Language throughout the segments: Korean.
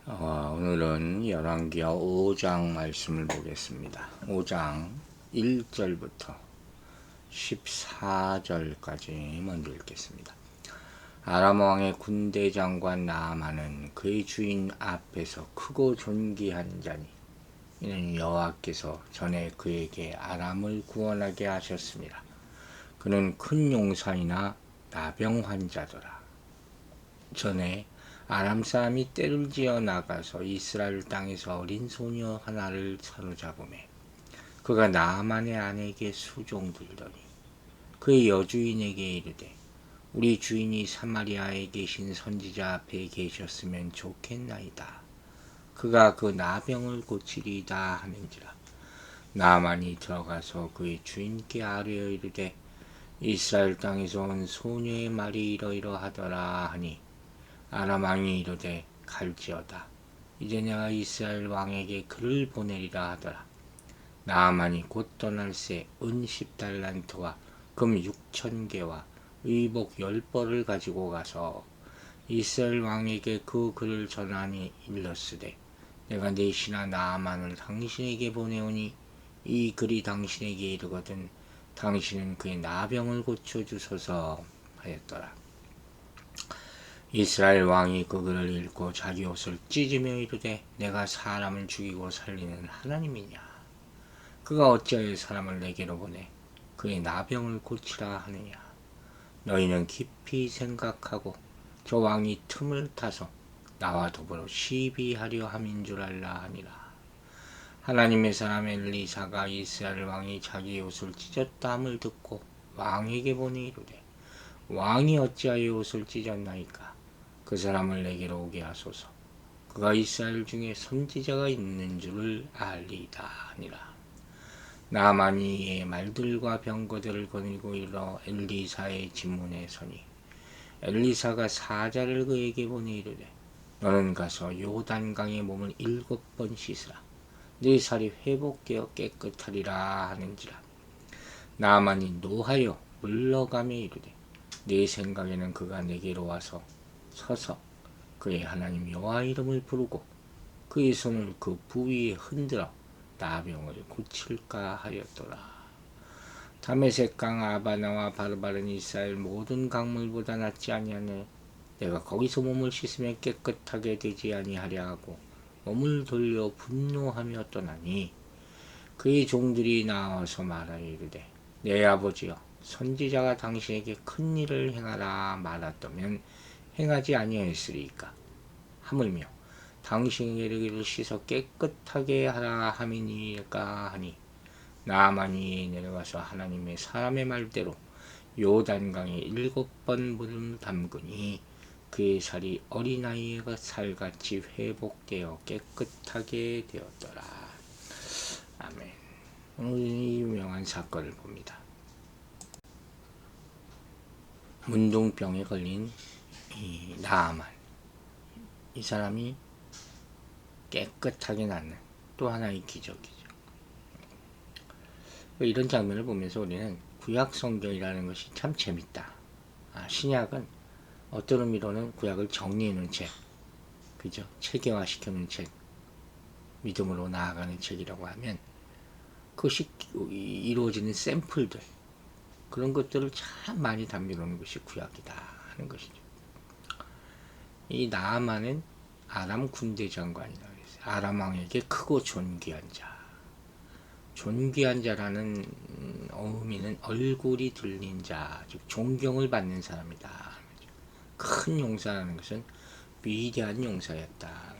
오늘은 열왕기하 5장 말씀을 보겠습니다. 5장 1절부터 14절까지 먼저 읽겠습니다. 아람 왕의 군대 장관 나아만은 그의 주인 앞에서 크고 존귀한 자니 이는 여호와께서 전에 그에게 아람을 구원하게 하셨습니다. 그는 큰 용사이나 나병 환자더라. 전에 아람 사람이 떼를 지어 나가서 이스라엘 땅에서 어린 소녀 하나를 사로잡으매 그가 나아만의 아내에게 수종들더니 그의 여주인에게 이르되 우리 주인이 사마리아에 계신 선지자 앞에 계셨으면 좋겠나이다. 그가 그 나병을 고치리이다 하는지라. 나아만이 들어가서 그의 주인께 아뢰어 이르되 이스라엘 땅에서 온 소녀의 말이 이러이러하더라 하니 아람 왕이 이르되 갈지어다. 이제 내가 이스라엘 왕에게 그를 보내리라 하더라. 나아만이 곧 떠날새 은 10달란트와 금 6,000개와 의복 10벌을 가지고 가서 이스라엘 왕에게 그 글을 전하니 일렀으되 내가 내 신하 나아만을 당신에게 보내오니 이 글이 당신에게 이르거든 당신은 그의 나병을 고쳐주소서 하였더라. 이스라엘 왕이 그 글을 읽고 자기 옷을 찢으며 이르되 내가 사람을 죽이고 살리는 하나님이냐. 그가 어찌하여 사람을 내게로 보내 그의 나병을 고치라 하느냐. 너희는 깊이 생각하고 저 왕이 틈을 타서 나와 더불어 시비하려 함인 줄 알라 하니라. 하나님의 사람 엘리사가 이스라엘 왕이 자기 옷을 찢었다 함을 듣고 왕에게 보내 이르되 왕이 어찌하여 옷을 찢었나이까. 그 사람을 내게로 오게 하소서. 그가 이스라엘 중에 선지자가 있는 줄을 알리이다 하니라. 나아만이 이의 말들과 병거들을 거닐고 이르러 엘리사의 진문에 서니 엘리사가 사자를 그에게 보내 이르되 너는 가서 요단강에 몸을 7번 씻으라. 네 살이 회복되어 깨끗하리라 하는지라. 나아만이 노하여 물러가며 이르되 내 생각에는 그가 내게로 와서 서서 그의 하나님 여호와 이름을 부르고 그의 손을 그 부위에 흔들어 나병을 고칠까 하였더라. 다메섹 강 아바나와 바르바른 이스라엘 모든 강물보다 낫지 아니하네. 내가 거기서 몸을 씻으면 깨끗하게 되지 아니하랴 하고 몸을 돌려 분노하며 떠나니 그의 종들이 나와서 말하여 이르되 내 아버지여 선지자가 당신에게 큰 일을 행하라 말았다면 행하지 아니하였으리이까. 하물며 당신에게 이르기를 씻어 깨끗하게 하라 함이니까 하니 나아만이 내려가서 하나님의 사람의 말대로 요단강에 7번 물을 담그니 그의 살이 어린아이의 살같이 회복되어 깨끗하게 되었더라. 아멘. 오늘 이 유명한 사건을 봅니다. 문둥병에 걸린 이 나아만, 이 사람이 깨끗하게 낫는 또 하나의 기적이죠. 이런 장면을 보면서 우리는 구약 성경이라는 것이 참 재밌다. 신약은 어떤 의미로는 구약을 정리해 놓은 책, 그죠? 체계화시켜 놓은 책, 믿음으로 나아가는 책이라고 하면 그것이 이루어지는 샘플들, 그런 것들을 참 많이 담겨놓은 것이 구약이다 하는 것이죠. 이 나아만은 아람 군대 장관이라고 했어요. 아람 왕에게 크고 존귀한 자. 존귀한 자라는 의미는 얼굴이 들린 자, 즉 존경을 받는 사람이다. 큰 용사라는 것은 위대한 용사였다.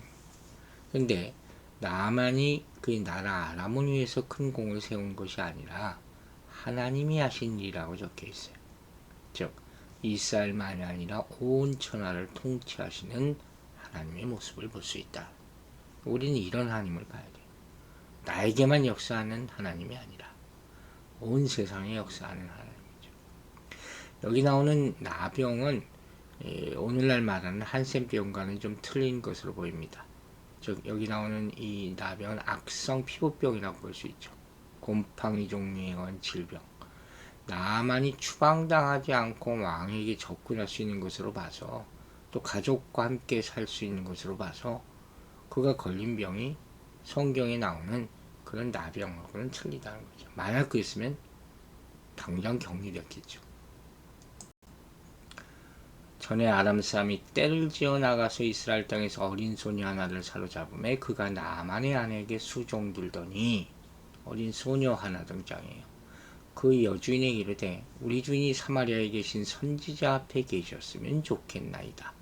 그런데 나아만이 그의 나라 아람을 위해서 큰 공을 세운 것이 아니라 하나님이 하신 일이라고 적혀 있어요. 즉 이스라엘만이 아니라 온 천하를 통치하시는 하나님의 모습을 볼 수 있다. 우리는 이런 하나님을 봐야 돼요. 나에게만 역사하는 하나님이 아니라 온 세상에 역사하는 하나님이죠. 여기 나오는 나병은 오늘날 말하는 한센병과는 좀 틀린 것으로 보입니다. 즉 여기 나오는 이 나병은 악성 피부병이라고 볼 수 있죠. 곰팡이 종류의 질병. 나아만이 추방당하지 않고 왕에게 접근할 수 있는 것으로 봐서 또 가족과 함께 살 수 있는 것으로 봐서 그가 걸린 병이 성경에 나오는 그런 나병하고는 틀리다는 거죠. 만약 그랬으면 당장 격리됐겠죠. 전에 아람 사람이 떼를 지어 나가서 이스라엘 땅에서 어린 소녀 하나를 사로잡음에 그가 나만의 아내에게 수종들더니 어린 소녀 하나 등장해요. 그 여주인에게 이르되 우리 주인이 사마리아에 계신 선지자 앞에 계셨으면 좋겠나이다.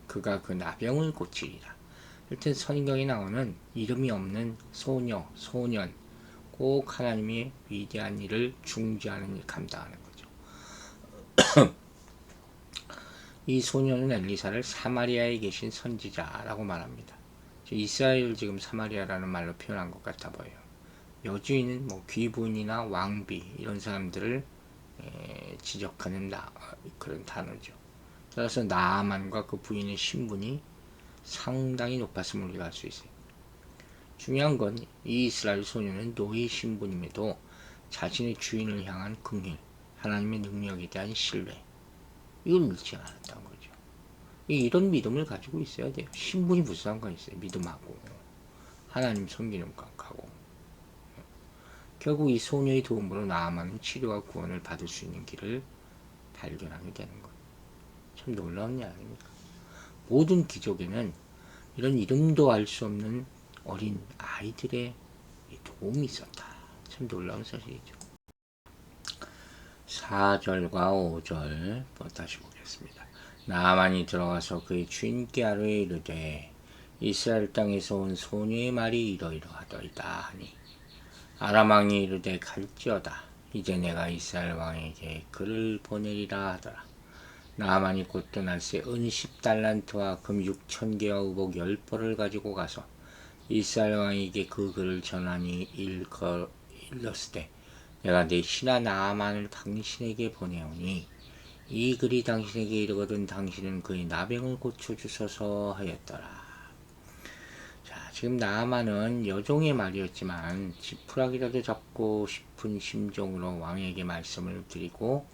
그가 그 나병을 고치리라. 하여튼 성경에 나오는 이름이 없는 소녀, 소년, 꼭 하나님의 위대한 일을 중지하는 일 감당하는 거죠. 이 소녀는 엘리사를 사마리아에 계신 선지자라고 말합니다. 이스라엘을 지금 사마리아라는 말로 표현한 것 같아 보여요. 여주인은 뭐 귀분이나 왕비 이런 사람들을 지적하는 그런 단어죠. 따라서 나아만과 그 부인의 신분이 상당히 높았음을 우리가 알 수 있어요. 중요한 건 이 이스라엘 소녀는 노예 신분임에도 자신의 주인을 향한 긍휼, 하나님의 능력에 대한 신뢰, 이걸 잃지 않았다는 거죠. 이런 믿음을 가지고 있어야 돼요. 신분이 무슨 상관이 있어요. 믿음하고 하나님 섬기는 것하고. 결국 이 소녀의 도움으로 나아만은 치료와 구원을 받을 수 있는 길을 발견하게 되는 거예요. 참 놀라운 일 아닙니까? 모든 기적에는 이런 이름도 알 수 없는 어린 아이들의 도움이 있었다. 참 놀라운 사실이죠. 4절과 5절 다시 보겠습니다. 나아만이 들어가서 그의 주인께 아뢰 이르되 이스라엘 땅에서 온 소녀의 말이 이러이러하더이다 하니 아람 왕이 이르되 갈지어다. 이제 내가 이스라엘 왕에게 그를 보내리라 하더라. 나아만이 곧 떠날새 은 10달란트와 금 6,000개와 의복 10벌을 가지고 가서 이스라엘 왕에게 그 글을 전하니 일렀을 때 내가 내 신하 나아만을 당신에게 보내오니 이 글이 당신에게 이르거든 당신은 그의 나병을 고쳐주소서 하였더라. 자, 지금 나아만은 여종의 말이었지만 지푸라기라도 잡고 싶은 심정으로 왕에게 말씀을 드리고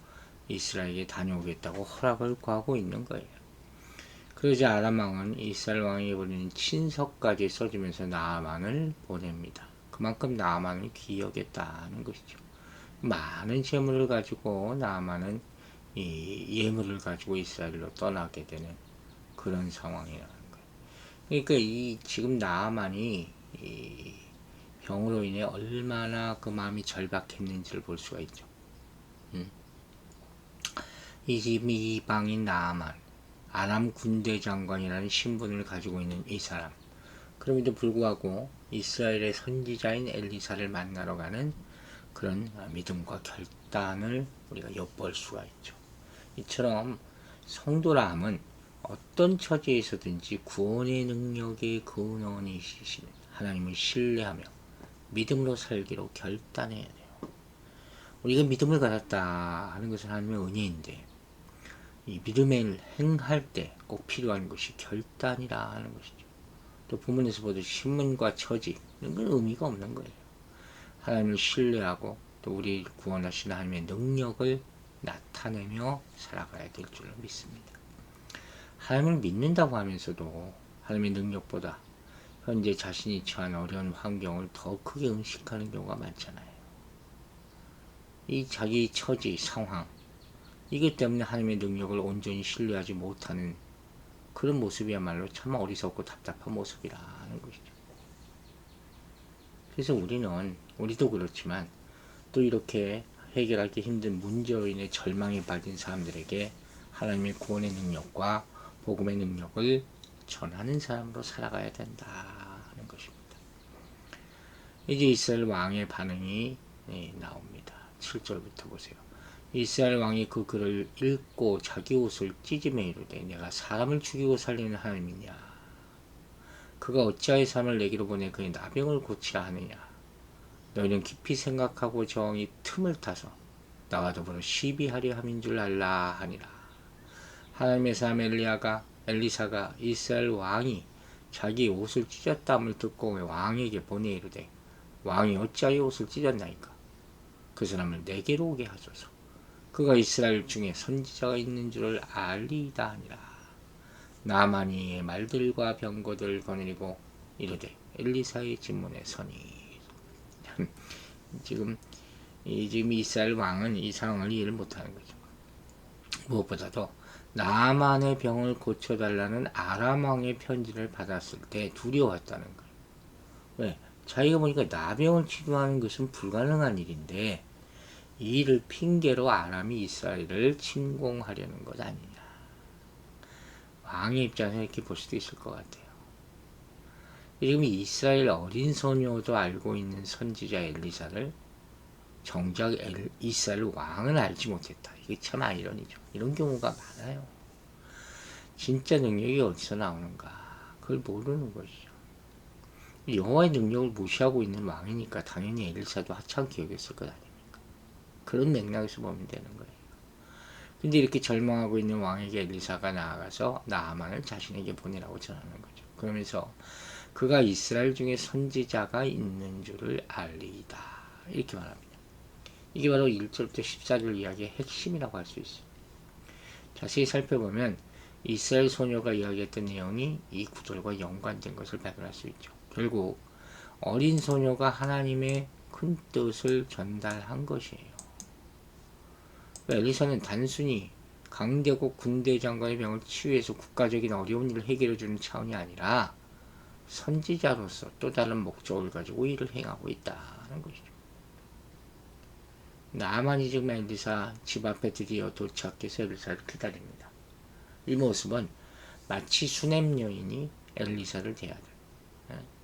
이스라엘에게 다녀오겠다고 허락을 구하고 있는 거예요. 그러자 아람 왕은 이스라엘 왕에게 보내는 친서까지 써주면서 나아만을 보냅니다. 그만큼 나아만을 귀여겠다는 것이죠. 많은 재물을 가지고 나아만은 이 예물을 가지고 이스라엘로 떠나게 되는 그런 상황이라는 거예요. 그러니까 이 지금 나아만이 이 병으로 인해 얼마나 그 마음이 절박했는지를 볼 수가 있죠. 이 이방인 나아만, 아람 군대 장관이라는 신분을 가지고 있는 이 사람. 그럼에도 불구하고 이스라엘의 선지자인 엘리사를 만나러 가는 그런 믿음과 결단을 우리가 엿볼 수가 있죠. 이처럼 성도라 함은 어떤 처지에서든지 구원의 능력의 근원이신 하나님을 신뢰하며 믿음으로 살기로 결단해야 돼요. 우리가 믿음을 가졌다 하는 것은 하나님의 은혜인데 이 믿음을 행할 때 꼭 필요한 것이 결단이라 하는 것이죠. 또 본문에서 보듯이 신문과 처지 이런 건 의미가 없는 거예요. 하나님을 신뢰하고 또 우리 구원하신 하나님의 능력을 나타내며 살아가야 될 줄로 믿습니다. 하나님을 믿는다고 하면서도 하나님의 능력보다 현재 자신이 처한 어려운 환경을 더 크게 의식하는 경우가 많잖아요. 이 자기 처지, 상황 이것 때문에 하나님의 능력을 온전히 신뢰하지 못하는 그런 모습이야말로 참 어리석고 답답한 모습이라는 것이죠. 그래서 우리도 그렇지만 또 이렇게 해결하기 힘든 문제로 인해 절망에 빠진 사람들에게 하나님의 구원의 능력과 복음의 능력을 전하는 사람으로 살아가야 된다는 것입니다. 이제 이스라엘 왕의 반응이 나옵니다. 7절부터 보세요. 이스라엘 왕이 그 글을 읽고 자기 옷을 찢으며 이르되 내가 사람을 죽이고 살리는 하나님이냐 그가 어찌하여 사람을 내게로 보내 그의 나병을 고치라 하느냐 너희는 깊이 생각하고 정이 틈을 타서 나와 더불어 시비하려 함인 줄 알라 하니라. 하나님의 사람 엘리사가 이스라엘 왕이 자기 옷을 찢었다함을 듣고 왕에게 보내 이르되 왕이 어찌하여 옷을 찢었나이까 그 사람을 내게로 오게 하소서. 그가 이스라엘 중에 선지자가 있는 줄을 알리이다 하니라. 나만이의 말들과 병거들 거느리고 이르되 엘리사의 진문에 서니. 지금 이스라엘 왕은 이 상황을 이해를 못하는 거죠. 무엇보다도 나만의 병을 고쳐달라는 아람 왕의 편지를 받았을 때 두려웠다는 거예요. 왜? 자기가 보니까 나병을 치료하는 것은 불가능한 일인데 이 일을 핑계로 아람이 이스라엘을 침공하려는 것 아니냐. 왕의 입장에서 이렇게 볼 수도 있을 것 같아요. 지금 이스라엘 어린 소녀도 알고 있는 선지자 엘리사를 정작 이스라엘 왕은 알지 못했다. 이게 참 아이러니죠. 이런 경우가 많아요. 진짜 능력이 어디서 나오는가 그걸 모르는 것이죠. 여호와의 능력을 무시하고 있는 왕이니까 당연히 엘리사도 하찮게 여겼을 것 아닙니까? 그런 맥락에서 보면 되는 거예요. 근데 이렇게 절망하고 있는 왕에게 엘리사가 나아가서 나아만을 자신에게 보내라고 전하는 거죠. 그러면서 그가 이스라엘 중에 선지자가 있는 줄을 알리이다. 이렇게 말합니다. 이게 바로 1절부터 14절 이야기의 핵심이라고 할 수 있어요. 자세히 살펴보면 이스라엘 소녀가 이야기했던 내용이 이 구절과 연관된 것을 발견할 수 있죠. 결국 어린 소녀가 하나님의 큰 뜻을 전달한 것이에요. 엘리사는 단순히 강대국 군대 장관의 병을 치유해서 국가적인 어려운 일을 해결해주는 차원이 아니라 선지자로서 또 다른 목적을 가지고 일을 행하고 있다는 것이죠. 나만이 지금 엘리사 집 앞에 드디어 도착해서 엘리사를 기다립니다. 이 모습은 마치 수냄 여인이 엘리사를 대하듯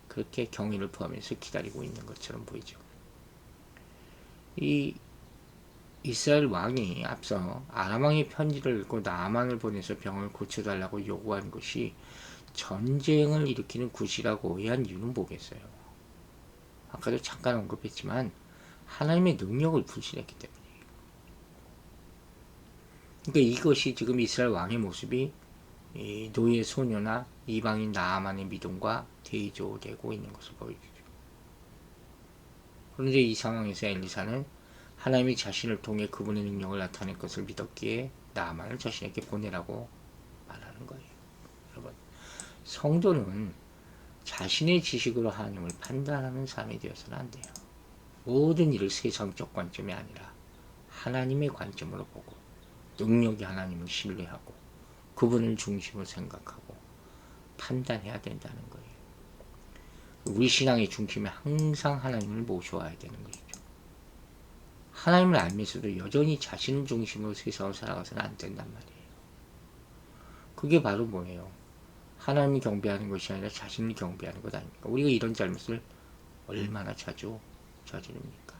그렇게 경의를 포함해서 기다리고 있는 것처럼 보이죠. 이 이스라엘 왕이 앞서 아람 왕의 편지를 읽고 나만을 보내서 병을 고쳐달라고 요구한 것이 전쟁을 일으키는 굿이라고 오해한 이유는 뭐겠어요? 아까도 잠깐 언급했지만 하나님의 능력을 불신했기 때문이에요. 그러니까 이것이 지금 이스라엘 왕의 모습이 노예 소녀나 이방인 나아만의 믿음과 대조되고 있는 것을 보여주죠. 그런데 이 상황에서 엘리사는 하나님이 자신을 통해 그분의 능력을 나타낼 것을 믿었기에 나아만을 자신에게 보내라고 말하는 거예요. 여러분, 성도는 자신의 지식으로 하나님을 판단하는 삶이 되어서는 안 돼요. 모든 일을 세상적 관점이 아니라 하나님의 관점으로 보고 능력이 하나님을 신뢰하고 그분을 중심으로 생각하고 판단해야 된다는 거예요. 우리 신앙의 중심에 항상 하나님을 모셔와야 되는 것이죠. 하나님을 알면서도 여전히 자신을 중심으로 세상을 살아가서는 안 된단 말이에요. 그게 바로 뭐예요? 하나님을 경배하는 것이 아니라 자신을 경배하는 것 아닙니까? 우리가 이런 잘못을 얼마나 자주 저지릅니까?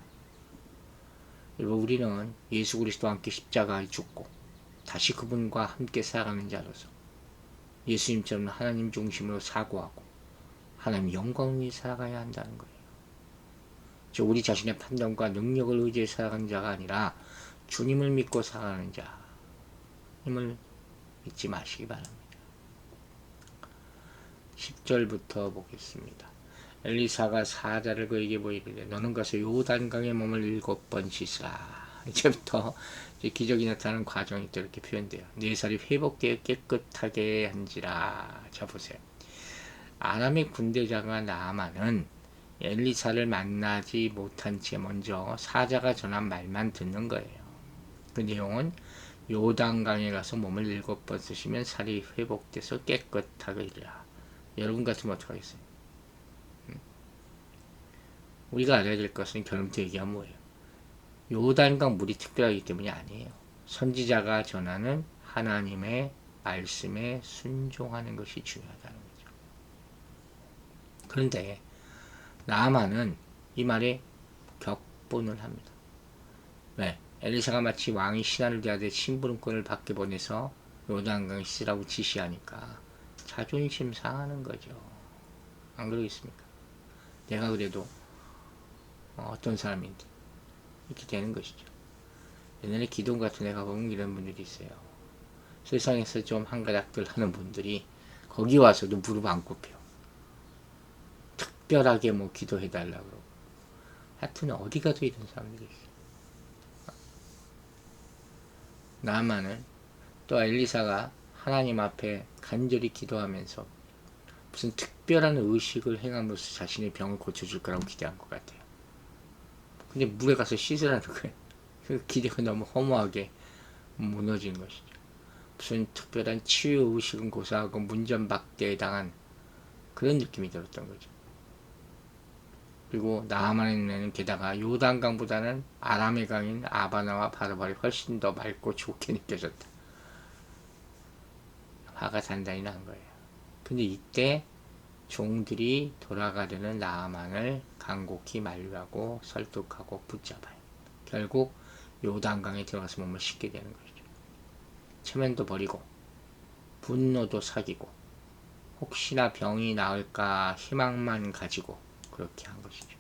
여러분, 우리는 예수 그리스도와 함께 십자가에 죽고 다시 그분과 함께 살아가는 자로서 예수님처럼 하나님 중심으로 사고하고 하나님 영광을 위해 살아가야 한다는 거예요. 우리 자신의 판단과 능력을 의지해 살아가는 자가 아니라 주님을 믿고 살아가는 자임을 잊지 마시기 바랍니다. 10절부터 보겠습니다. 엘리사가 사자를 그에게 보이리되 너는 가서 요단강에 몸을 7번 씻으라. 이제부터 기적이 나타나는 과정이 또 이렇게 표현돼요. 네 살이 회복되어 깨끗하게 한지라. 자 보세요. 아람의 군대장과 나아만은 엘리사를 만나지 못한 채 먼저 사자가 전한 말만 듣는 거예요. 그 내용은 요단강에 가서 몸을 7번 쓰시면 살이 회복돼서 깨끗하게 이르라. 여러분 같으면 어떡하겠어요? 우리가 알아야 될 것은 결론부터 얘기하면 뭐예요? 요단강 물이 특별하기 때문이 아니에요. 선지자가 전하는 하나님의 말씀에 순종하는 것이 중요하다는 거죠. 그런데 나아만은 이 말에 격분을 합니다. 왜? 엘리사가 마치 왕이 신하를 대하되 심부름꾼을 밖에 보내서 요단강에 씻으라고 지시하니까 자존심 상하는 거죠. 안 그러겠습니까? 내가 그래도 어떤 사람인데 이렇게 되는 것이죠. 옛날에 기동 같은 데 가보면 이런 분들이 있어요. 세상에서 좀 한가닥들 하는 분들이 거기 와서도 무릎 안 굽혀요. 특별하게 뭐 기도해달라고 그러고. 하여튼 어디 가도 이런 사람들이 있어요. 나아만은 또 엘리사가 하나님 앞에 간절히 기도하면서 무슨 특별한 의식을 행함으로써 자신의 병을 고쳐줄 거라고 기대한 것 같아요. 근데 물에 가서 씻으라는 거예요. 그 기대가 너무 허무하게 무너진 것이죠. 무슨 특별한 치유 의식은 고사하고 문전박대에 당한 그런 느낌이 들었던 거죠. 그리고 나아만에는 게다가 요단강보다는 아람의 강인 아바나와 바르바리 훨씬 더 맑고 좋게 느껴졌다. 화가 단단히 난 거예요. 근데 이때 종들이 돌아가려는 나아만을 간곡히 만류하고 설득하고 붙잡아요. 결국 요단강에 들어가서 몸을 씻게 되는 거죠. 체면도 버리고 분노도 사귀고 혹시나 병이 나을까 희망만 가지고 그렇게 한 것이죠.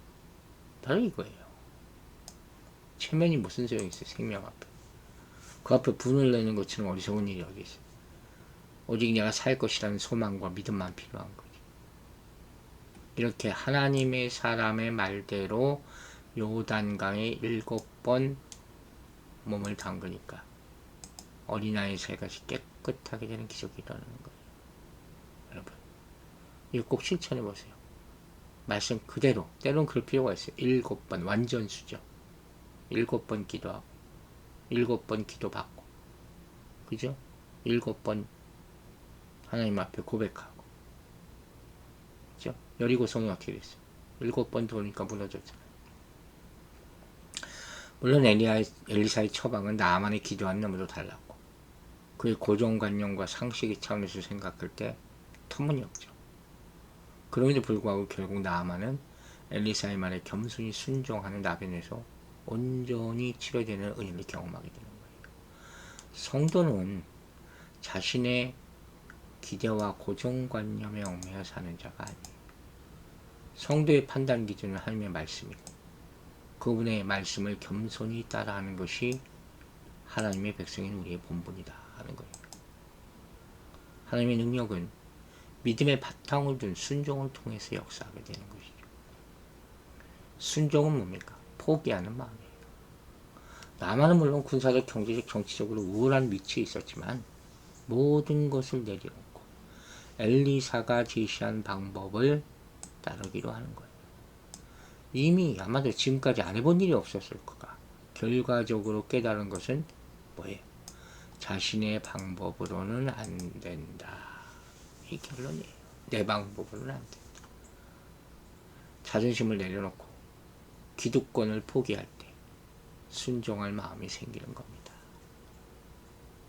바로 이거예요. 체면이 무슨 소용이 있어요. 생명 앞에. 그 앞에 분을 내는 것처럼 어리석은 일이 어디 있어요. 오직 내가 살 것이라는 소망과 믿음만 필요한 거죠. 이렇게 하나님의 사람의 말대로 요단강에 7번 몸을 담그니까 어린아이 새같이 깨끗하게 되는 기적이 일어나는 거예요. 여러분, 이거 꼭 실천해 보세요. 말씀 그대로, 때론 그럴 필요가 있어요. 7번 완전수죠. 7번 기도하고 7번 기도받고, 그죠? 7번 하나님 앞에 고백하고, 그죠? 여리고성이 어떻게 됐어요? 7번 도니까 무너졌잖아요. 물론 엘리사의 처방은 나만의 기도한 놈으로 달랐고, 그의 고정관념과 상식의 차원에서 생각할 때 터무니없죠. 그럼에도 불구하고 결국 나아만은 엘리사의 말에 겸손히 순종하는 나변에서 온전히 치료되는 은혜를 경험하게 되는 거예요. 성도는 자신의 기대와 고정관념에 얽매여 사는 자가 아니에요. 성도의 판단 기준은 하나님의 말씀이고 그분의 말씀을 겸손히 따라하는 것이 하나님의 백성인 우리의 본분이다 하는 거예요. 하나님의 능력은 믿음의 바탕을 둔 순종을 통해서 역사하게 되는 것이죠. 순종은 뭡니까? 포기하는 마음이에요. 나만은 물론 군사적, 경제적, 정치적으로 우월한 위치에 있었지만 모든 것을 내려놓고 엘리사가 제시한 방법을 따르기로 하는 거예요. 이미 아마도 지금까지 안 해본 일이 없었을 거가. 결과적으로 깨달은 것은 뭐예요? 자신의 방법으로는 안 된다. 이 결론이에요. 내 방법으로는 안 된다. 자존심을 내려놓고 기득권을 포기할 때 순종할 마음이 생기는 겁니다.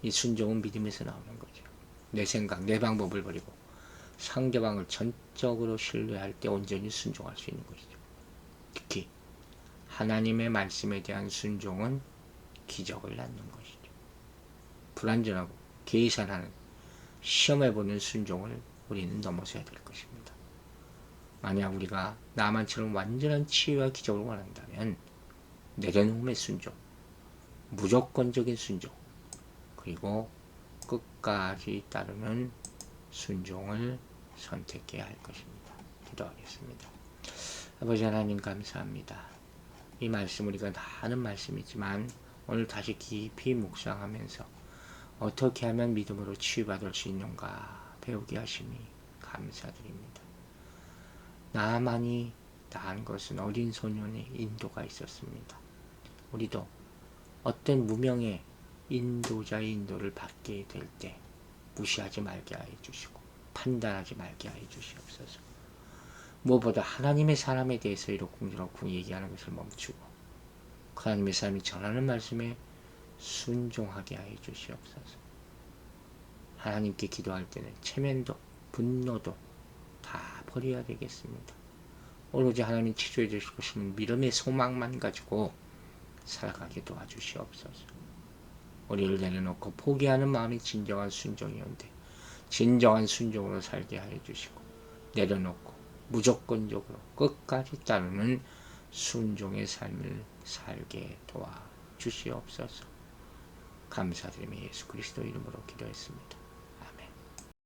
이 순종은 믿음에서 나오는 거죠. 내 생각, 내 방법을 버리고 상대방을 전적으로 신뢰할 때 온전히 순종할 수 있는 것이죠. 특히 하나님의 말씀에 대한 순종은 기적을 낳는 것이죠. 불완전하고 계산하는 시험해보는 순종을 우리는 넘어서야 될 것입니다. 만약 우리가 나만처럼 완전한 치유와 기적을 원한다면 내려놓음의 순종, 무조건적인 순종, 그리고 끝까지 따르는 순종을 선택해야 할 것입니다. 기도하겠습니다. 아버지 하나님 감사합니다. 이 말씀 우리가 다 아는 말씀이지만 오늘 다시 깊이 묵상하면서 어떻게 하면 믿음으로 치유받을 수 있는가 배우게 하시니 감사드립니다. 나만이 나은 것은 어린 소년의 인도가 있었습니다. 우리도 어떤 무명의 인도자의 인도를 받게 될 때 무시하지 말게 하여 주시고 판단하지 말게 하여 주시옵소서. 무엇보다 하나님의 사람에 대해서 이렇쿵저렇쿵 얘기하는 것을 멈추고 하나님의 사람이 전하는 말씀에 순종하게 하여 주시옵소서. 하나님께 기도할 때는 체면도 분노도 다 버려야 되겠습니다. 오로지 하나님 치료해 주실 것이는 믿음의 소망만 가지고 살아가게 도와주시옵소서. 우리를 내려놓고 포기하는 마음이 진정한 순종이온데 진정한 순종으로 살게 하여 주시고 내려놓고 무조건적으로 끝까지 따르는 순종의 삶을 살게 도와주시옵소서. 감사드리며 예수 그리스도 이름으로 기도했습니다.